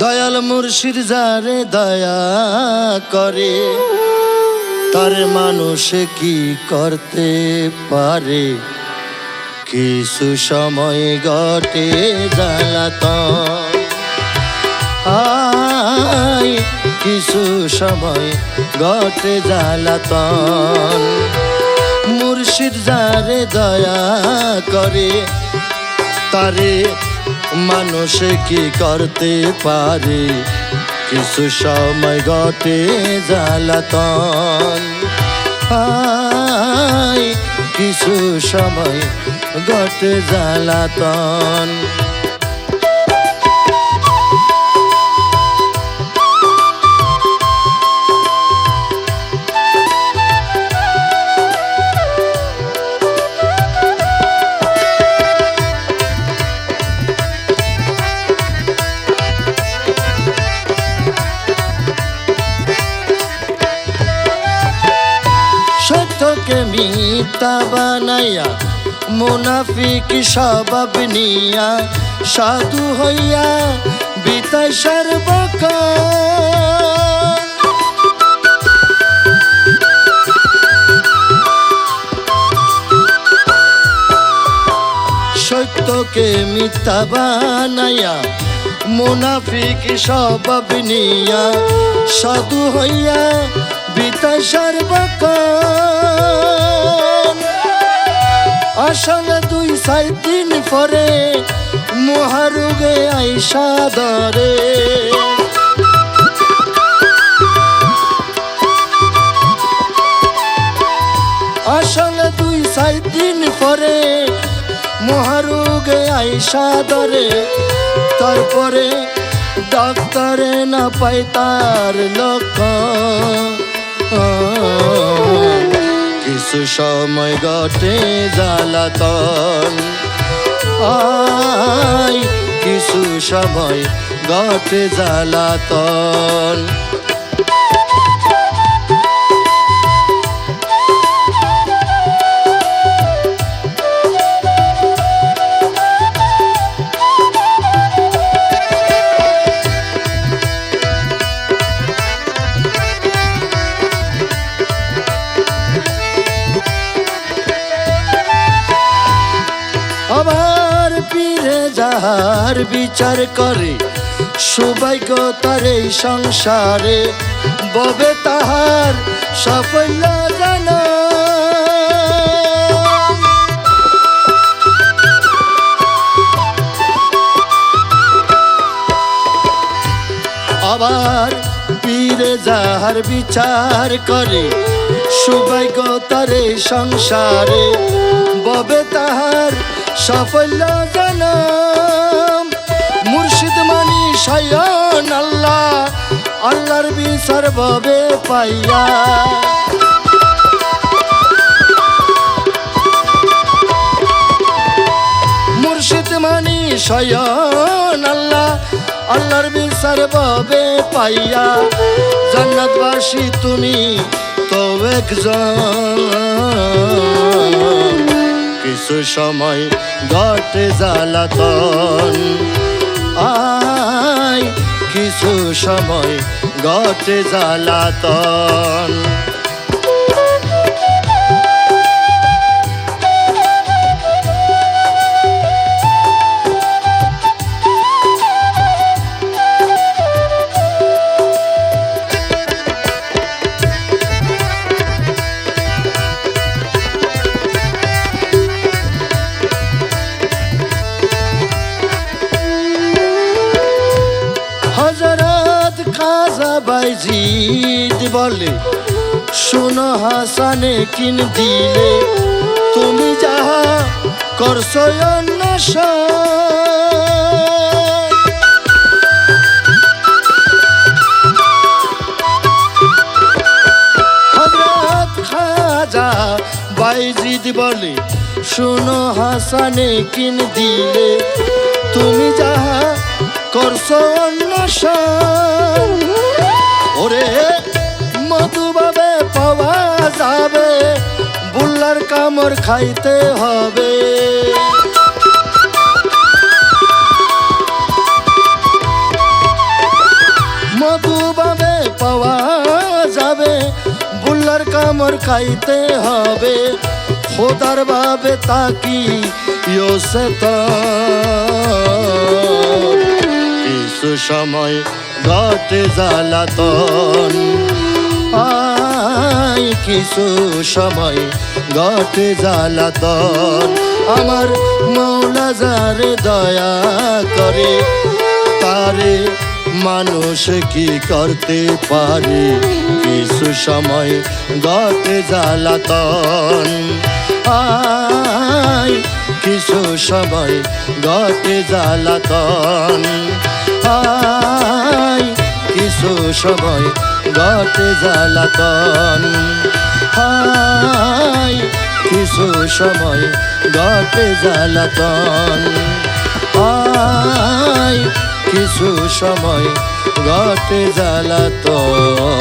দয়াল মুর্শিদ যারে দয়া করে তার মানুষ কি করতে পারে। কিছু সময় ঘটে জ্বালাতন, কিছু সময় ঘটে জ্বালাতন। মুর্শিদ যারে দয়া করে তারে মানুষ কি করতে পারে। কিছু সময় ঘটে জ্বালাতন, কিছু সময় ঘটে জ্বালাতন। সত্যকে মিথ্যা বানাইয়া মুনাফিক স্বভাব নিয়া সাধু হইয়া বিতাই সর্বকাল। সত্যকে মিথ্যা বানাইয়া মুনাফিক স্বভাব নিয়া সাধু হইয়া বিতাই সর্বকাল। আসলে 2-4 দিন পরে মহারোগে আইসা ধরে। আসলে 2-4 দিন পরে মহারোগে আইসা ধরে। তারপরে ডাক্তারে না পাই তার লক্ষণ। কিছু সময় ঘটে জ্বালাতন, কিছু সময় ঘটে জ্বালাতন। আবার পীরে যাহার বিচার করে সৌভাগ্য তার এই সংসারে। ববে তাহার সাফল্য জানা, আবার পীরে যাহার বিচার করে সৌভাগ্য তার এই সংসারে। ববে তাহার সাফল্য জানাম। মুর্শিদ মানি স্বয়ং আল্লাহ, আল্লাহর বিচার ববে পাইয়া। মুর্শিদ মানি স্বয়ং আল্লাহ, আল্লাহর বিচার ববে পাইয়া। জান্নাতবাসী তুমি তো একজন। কিছু সময় ঘটে জ্বালাতন, কিছু সময় ঘটে জ্বালাতন। হযরত খাজা বাইজিদ বলে শোনো হাসানে কিন দিলে তুমি যাহা করছো অন্বেষণ। হযরত খাজা বাইজিদ বলে শোনো হাসানে কিন দিলে তুমি যাহা করছো অন্বেষণ। ওরে মধুভাবে পাওয়া যাবে, বুল্লার কামড় খাইতে হবে। মোর খাইতে হবে খোদার ভাবে তাকি ইয়োসে তো কিছু সময় ঘটে জ্বালাতন আই কিছু সময় ঘটে জ্বালাতন আমার মৌলা যারে দয়া করে তারে মানুষ কি করতে পারে কিছু সময় ঘটে জ্বালাতন আই কিছু সময় ঘটে জ্বালাতন আই কিছু সময় ঘটে জ্বালাতন আই কিছু সময় ঘটে জ্বালাতন আই কিছু সময় ঘটে জ্বালাতন